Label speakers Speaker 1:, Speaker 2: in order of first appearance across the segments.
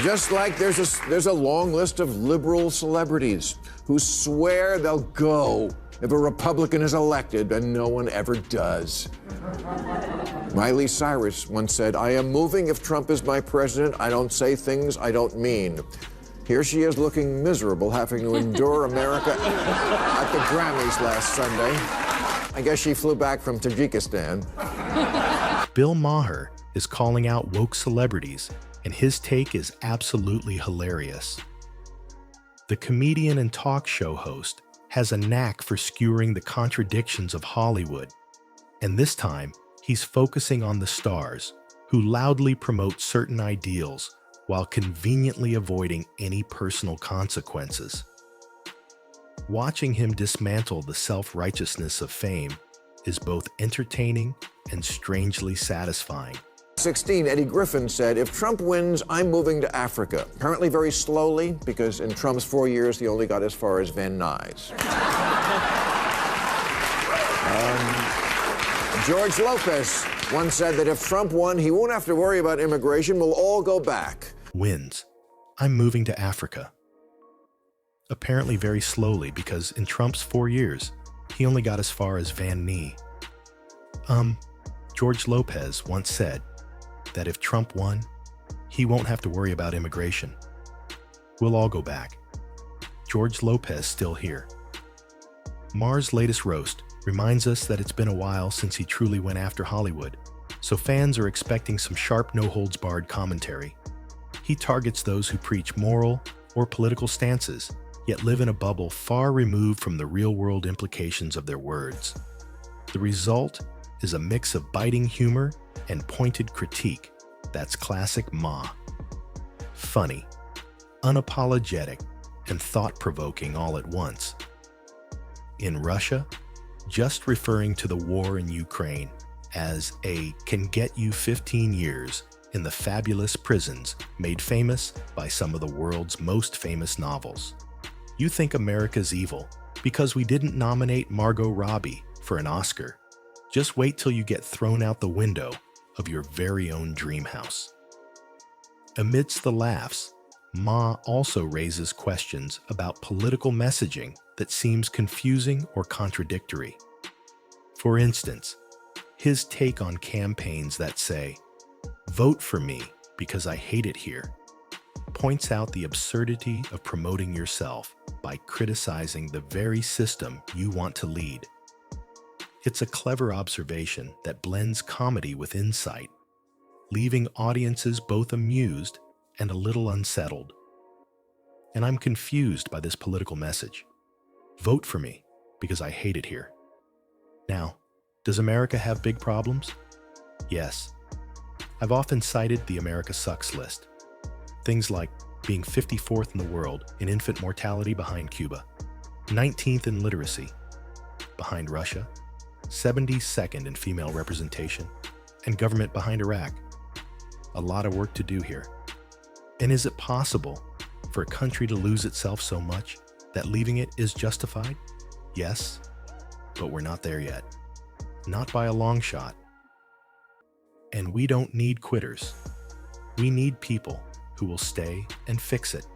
Speaker 1: Just like there's a long list of liberal celebrities who swear they'll go if a Republican is elected, and no one ever does. Miley Cyrus once said, "I am moving if Trump is my president. I don't say things I don't mean." Here she is looking miserable, having to endure America at the Grammys last Sunday. I guess she flew back from Tajikistan.
Speaker 2: Bill Maher is calling out woke celebrities, and his take is absolutely hilarious. The comedian and talk show host has a knack for skewering the contradictions of Hollywood, and this time he's focusing on the stars who loudly promote certain ideals while conveniently avoiding any personal consequences. Watching him dismantle the self-righteousness of fame is both entertaining and strangely satisfying.
Speaker 1: 16, Eddie Griffin said, "If Trump wins, I'm moving to Africa." Apparently very slowly, because in Trump's 4 years, he only got as far as Van Nuys. George Lopez once said that if Trump won, he won't have to worry about immigration. We'll all go back.
Speaker 2: Wins. I'm moving to Africa. Apparently very slowly, because in Trump's 4 years, he only got as far as Van Nuys. George Lopez once said that if Trump won, he won't have to worry about immigration. We'll all go back. George Lopez still here. Maher's latest roast reminds us that it's been a while since he truly went after Hollywood, so fans are expecting some sharp, no-holds-barred commentary. He targets those who preach moral or political stances, yet live in a bubble far removed from the real-world implications of their words. The result is a mix of biting humor and pointed critique. That's classic Ma. Funny, unapologetic, and thought-provoking all at once. In Russia, just referring to the war in Ukraine as a "can get you 15 years in the fabulous prisons made famous by some of the world's most famous novels. You think America's evil because we didn't nominate Margot Robbie for an Oscar. Just wait till you get thrown out the window of your very own dream house." Amidst the laughs, Ma also raises questions about political messaging that seems confusing or contradictory. For instance, his take on campaigns that say, "Vote for me because I hate it here," points out the absurdity of promoting yourself by criticizing the very system you want to lead. It's a clever observation that blends comedy with insight, leaving audiences both amused and a little unsettled. And I'm confused by this political message. Vote for me because I hate it here. Now, does America have big problems? Yes. I've often cited the America Sucks list. Things like being 54th in the world in infant mortality behind Cuba, 19th in literacy behind Russia, 72nd in female representation, and government behind Iraq. A lot of work to do here. And is it possible for a country to lose itself so much that leaving it is justified? Yes, but we're not there yet. Not by a long shot. And we don't need quitters. We need people who will stay and fix it.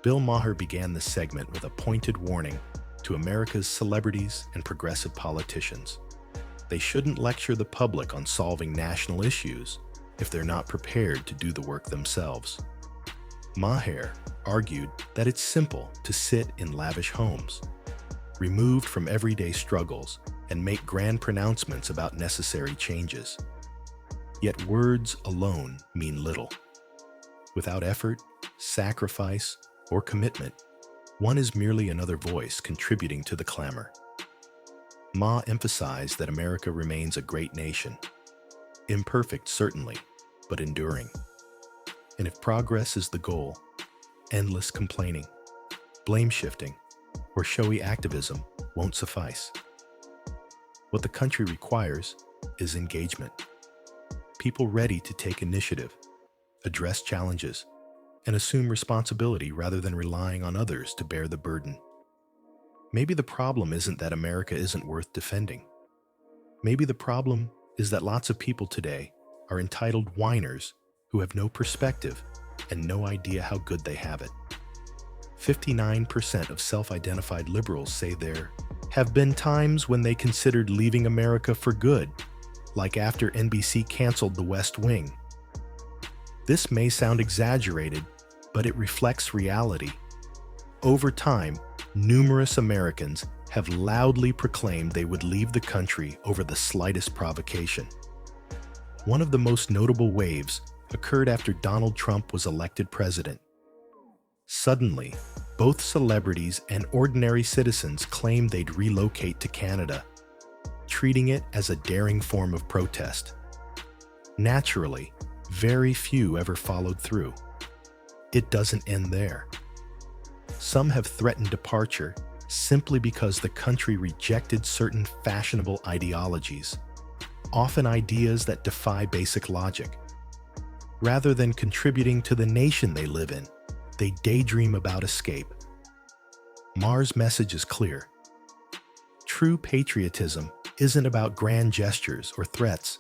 Speaker 2: Bill Maher began this segment with a pointed warning to America's celebrities and progressive politicians. They shouldn't lecture the public on solving national issues if they're not prepared to do the work themselves. Maher argued that it's simple to sit in lavish homes, removed from everyday struggles, and make grand pronouncements about necessary changes. Yet words alone mean little. Without effort, sacrifice, or commitment, one is merely another voice contributing to the clamor. Ma emphasized that America remains a great nation. Imperfect, certainly, but enduring. And if progress is the goal, endless complaining, blame shifting, or showy activism won't suffice. What the country requires is engagement. People ready to take initiative, address challenges, and assume responsibility rather than relying on others to bear the burden. Maybe the problem isn't that America isn't worth defending. Maybe the problem is that lots of people today are entitled whiners who have no perspective and no idea how good they have it. 59% of self-identified liberals say there have been times when they considered leaving America for good, like after NBC canceled The West Wing. This may sound exaggerated, but it reflects reality. Over time, numerous Americans have loudly proclaimed they would leave the country over the slightest provocation. One of the most notable waves occurred after Donald Trump was elected president. Suddenly, both celebrities and ordinary citizens claimed they'd relocate to Canada, treating it as a daring form of protest. Naturally, very few ever followed through. It doesn't end there. Some have threatened departure simply because the country rejected certain fashionable ideologies, often ideas that defy basic logic. Rather than contributing to the nation they live in, they daydream about escape. Maher's message is clear. True patriotism isn't about grand gestures or threats.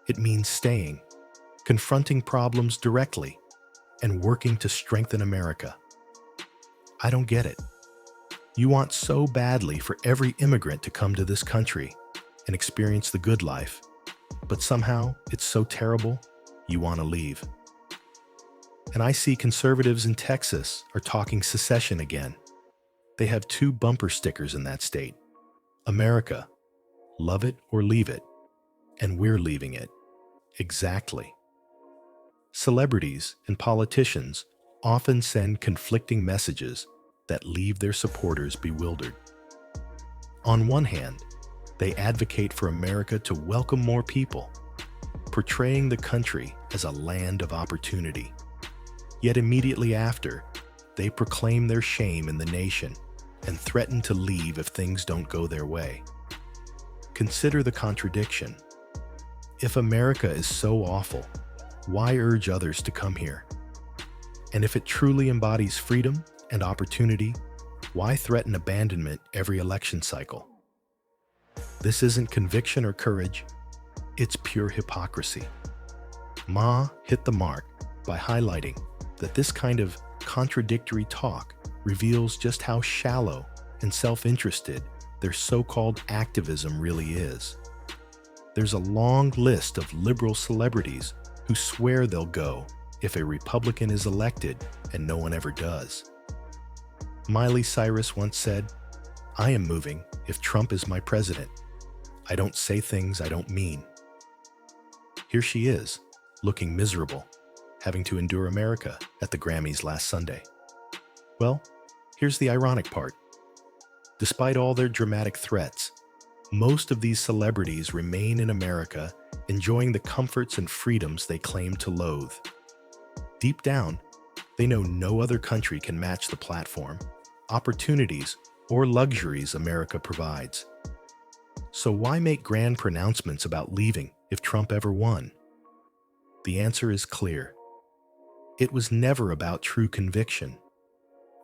Speaker 2: It means staying, confronting problems directly, and working to strengthen America. I don't get it. You want so badly for every immigrant to come to this country and experience the good life, but somehow it's so terrible, you want to leave. And I see conservatives in Texas are talking secession again. They have 2 bumper stickers in that state. America, love it or leave it, and we're leaving it. Exactly. Celebrities and politicians often send conflicting messages that leave their supporters bewildered. On one hand, they advocate for America to welcome more people, portraying the country as a land of opportunity. Yet immediately after, they proclaim their shame in the nation and threaten to leave if things don't go their way. Consider the contradiction. If America is so awful, why urge others to come here? And if it truly embodies freedom and opportunity, why threaten abandonment every election cycle? This isn't conviction or courage, it's pure hypocrisy. Ma hit the mark by highlighting that this kind of contradictory talk reveals just how shallow and self-interested their so-called activism really is. There's a long list of liberal celebrities who swear they'll go if a Republican is elected and no one ever does. Miley Cyrus once said, "I am moving if Trump is my president. I don't say things I don't mean." Here she is, looking miserable, having to endure America at the Grammys last Sunday. Well, here's the ironic part. Despite all their dramatic threats, most of these celebrities remain in America enjoying the comforts and freedoms they claim to loathe. Deep down, they know no other country can match the platform, opportunities, or luxuries America provides. So why make grand pronouncements about leaving if Trump ever won? The answer is clear. It was never about true conviction.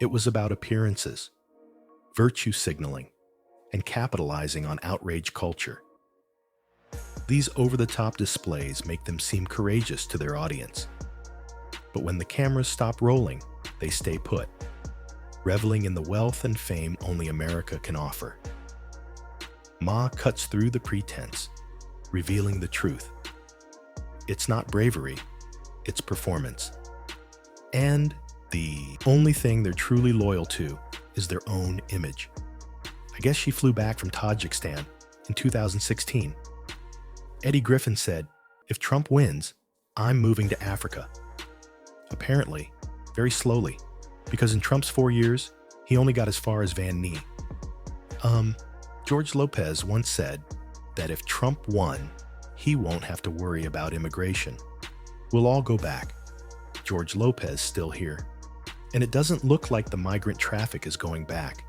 Speaker 2: It was about appearances, virtue signaling, and capitalizing on outrage culture. These over-the-top displays make them seem courageous to their audience. But when the cameras stop rolling, they stay put, reveling in the wealth and fame only America can offer. Ma cuts through the pretense, revealing the truth. It's not bravery, it's performance. And the only thing they're truly loyal to is their own image. I guess she flew back from Tajikistan in 2016. Eddie Griffin said, "If Trump wins, I'm moving to Africa." Apparently, very slowly, because in Trump's 4 years, he only got as far as Van Nuys. George Lopez once said that if Trump won, he won't have to worry about immigration. We'll all go back. George Lopez still here. And it doesn't look like the migrant traffic is going back.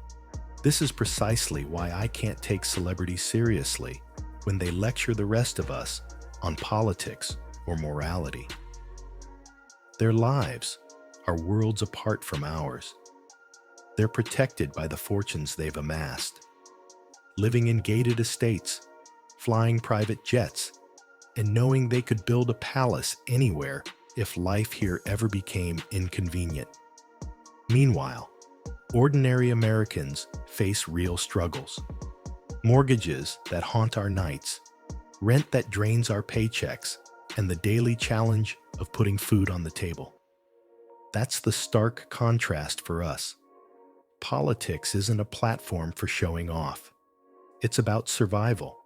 Speaker 2: This is precisely why I can't take celebrities seriously when they lecture the rest of us on politics or morality. Their lives are worlds apart from ours. They're protected by the fortunes they've amassed, living in gated estates, flying private jets, and knowing they could build a palace anywhere if life here ever became inconvenient. Meanwhile, ordinary Americans face real struggles. Mortgages that haunt our nights, rent that drains our paychecks, and the daily challenge of putting food on the table. That's the stark contrast for us. Politics isn't a platform for showing off. It's about survival.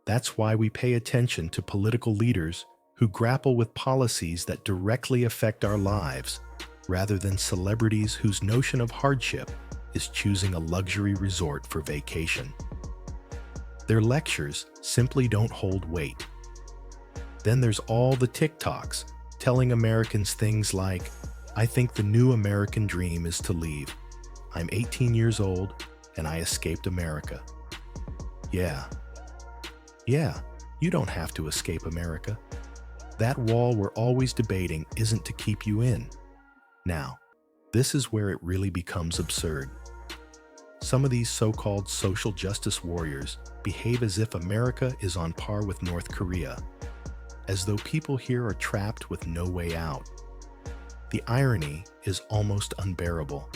Speaker 2: That's why we pay attention to political leaders who grapple with policies that directly affect our lives, rather than celebrities whose notion of hardship is choosing a luxury resort for vacation. Their lectures simply don't hold weight. Then there's all the TikToks telling Americans things like, "I think the new American dream is to leave. I'm 18 years old and I escaped America." Yeah, you don't have to escape America. That wall we're always debating isn't to keep you in. Now, this is where it really becomes absurd. Some of these so-called social justice warriors behave as if America is on par with North Korea, as though people here are trapped with no way out. The irony is almost unbearable.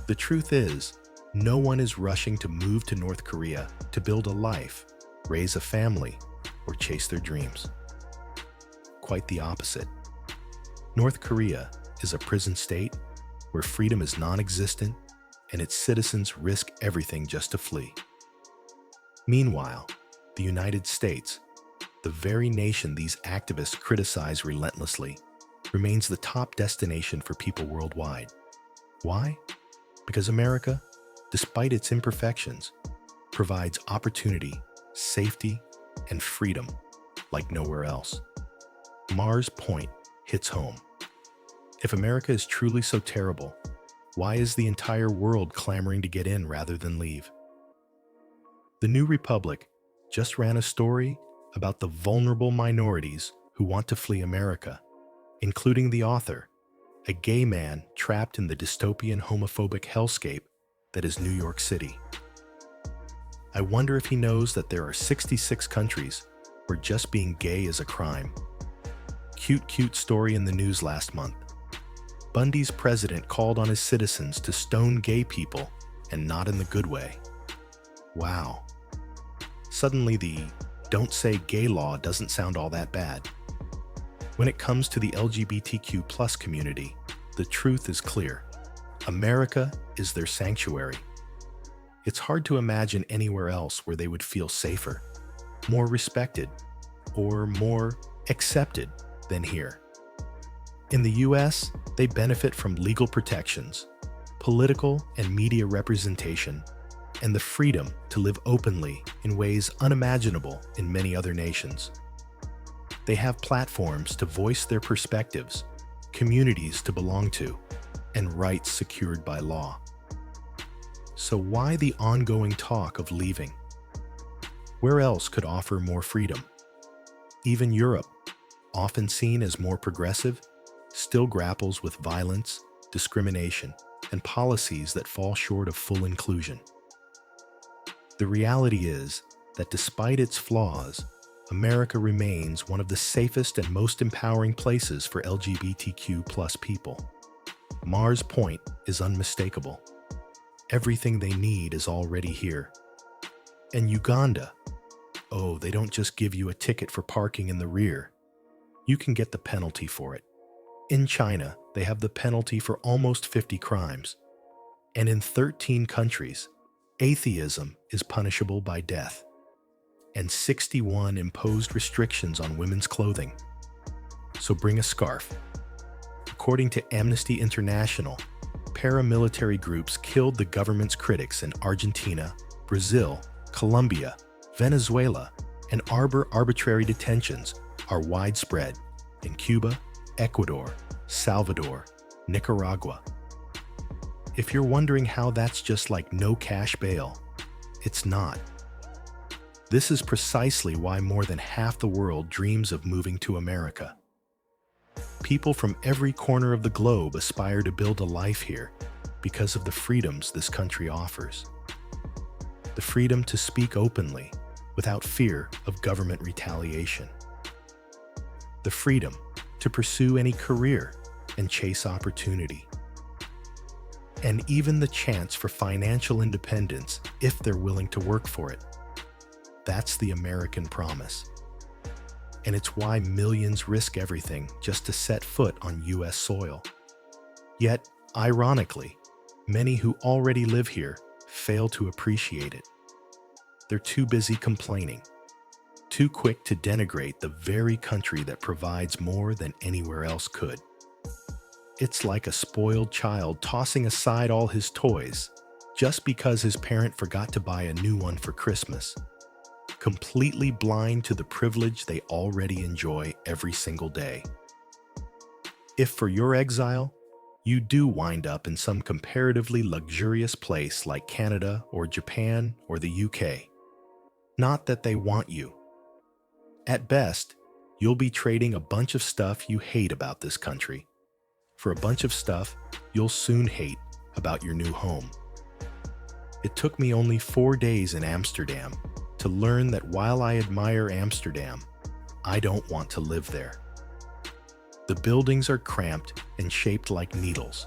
Speaker 2: The truth is, no one is rushing to move to North Korea to build a life, raise a family, or chase their dreams. Quite the opposite. North Korea is a prison state where freedom is non-existent and its citizens risk everything just to flee. Meanwhile, the United States, the very nation these activists criticize relentlessly, remains the top destination for people worldwide. Why? Because America, despite its imperfections, provides opportunity, safety, and freedom like nowhere else. Maher's point hits home. If America is truly so terrible, why is the entire world clamoring to get in rather than leave? The New Republic just ran a story about the vulnerable minorities who want to flee America, including the author, a gay man trapped in the dystopian homophobic hellscape that is New York City. I wonder if he knows that there are 66 countries where just being gay is a crime. Cute story in the news last month. Bundy's president called on his citizens to stone gay people, and not in the good way. Wow. Suddenly the "don't say gay" law doesn't sound all that bad. When it comes to the LGBTQ+ community, the truth is clear. America is their sanctuary. It's hard to imagine anywhere else where they would feel safer, more respected, or more accepted than here. In the US, they benefit from legal protections, political and media representation, and the freedom to live openly in ways unimaginable in many other nations. They have platforms to voice their perspectives, communities to belong to, and rights secured by law. So why the ongoing talk of leaving? Where else could offer more freedom? Even Europe, often seen as more progressive, still grapples with violence, discrimination, and policies that fall short of full inclusion. The reality is that despite its flaws, America remains one of the safest and most empowering places for LGBTQ+ people. Maher's point is unmistakable. Everything they need is already here. And Uganda, oh, they don't just give you a ticket for parking in the rear. You can get the penalty for it. In China, they have the penalty for almost 50 crimes. And in 13 countries, atheism is punishable by death. And 61 imposed restrictions on women's clothing. So bring a scarf. According to Amnesty International, paramilitary groups killed the government's critics in Argentina, Brazil, Colombia, Venezuela, and arbitrary detentions are widespread in Cuba, Ecuador, Salvador, Nicaragua. If you're wondering how that's just like no cash bail, it's not. This is precisely why more than half the world dreams of moving to America. People from every corner of the globe aspire to build a life here because of the freedoms this country offers. The freedom to speak openly without fear of government retaliation. The freedom to pursue any career and chase opportunity. And even the chance for financial independence if they're willing to work for it. That's the American promise. And it's why millions risk everything just to set foot on U.S. soil. Yet, ironically, many who already live here fail to appreciate it. They're too busy complaining, too quick to denigrate the very country that provides more than anywhere else could. It's like a spoiled child tossing aside all his toys just because his parent forgot to buy a new one for Christmas, completely blind to the privilege they already enjoy every single day. If for your exile, you do wind up in some comparatively luxurious place like Canada or Japan or the UK, not that they want you. At best, you'll be trading a bunch of stuff you hate about this country for a bunch of stuff you'll soon hate about your new home. It took me only 4 days in Amsterdam to learn that while I admire Amsterdam, I don't want to live there. The buildings are cramped and shaped like needles.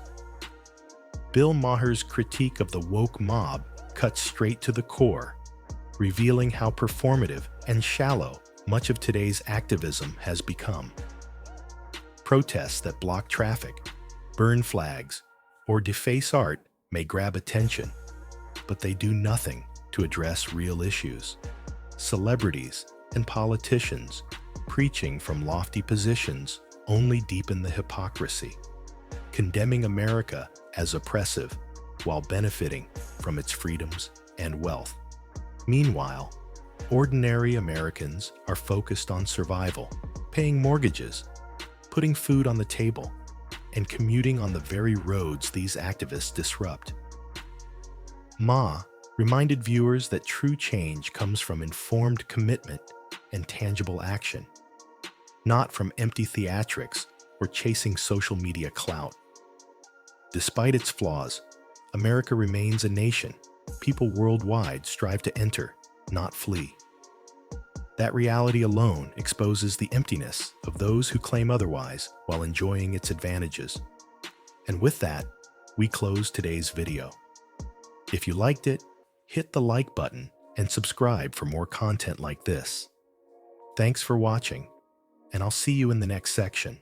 Speaker 2: Bill Maher's critique of the woke mob cuts straight to the core, revealing how performative and shallow much of today's activism has become. Protests that block traffic, burn flags, or deface art may grab attention, but they do nothing to address real issues. Celebrities and politicians preaching from lofty positions only deepen the hypocrisy, condemning America as oppressive while benefiting from its freedoms and wealth. Meanwhile, ordinary Americans are focused on survival, paying mortgages, putting food on the table, and commuting on the very roads these activists disrupt. Ma reminded viewers that true change comes from informed commitment and tangible action, not from empty theatrics or chasing social media clout. Despite its flaws, America remains a nation people worldwide strive to enter, not flee. That reality alone exposes the emptiness of those who claim otherwise while enjoying its advantages. And with that, we close today's video. If you liked it, hit the like button and subscribe for more content like this. Thanks for watching, and I'll see you in the next section.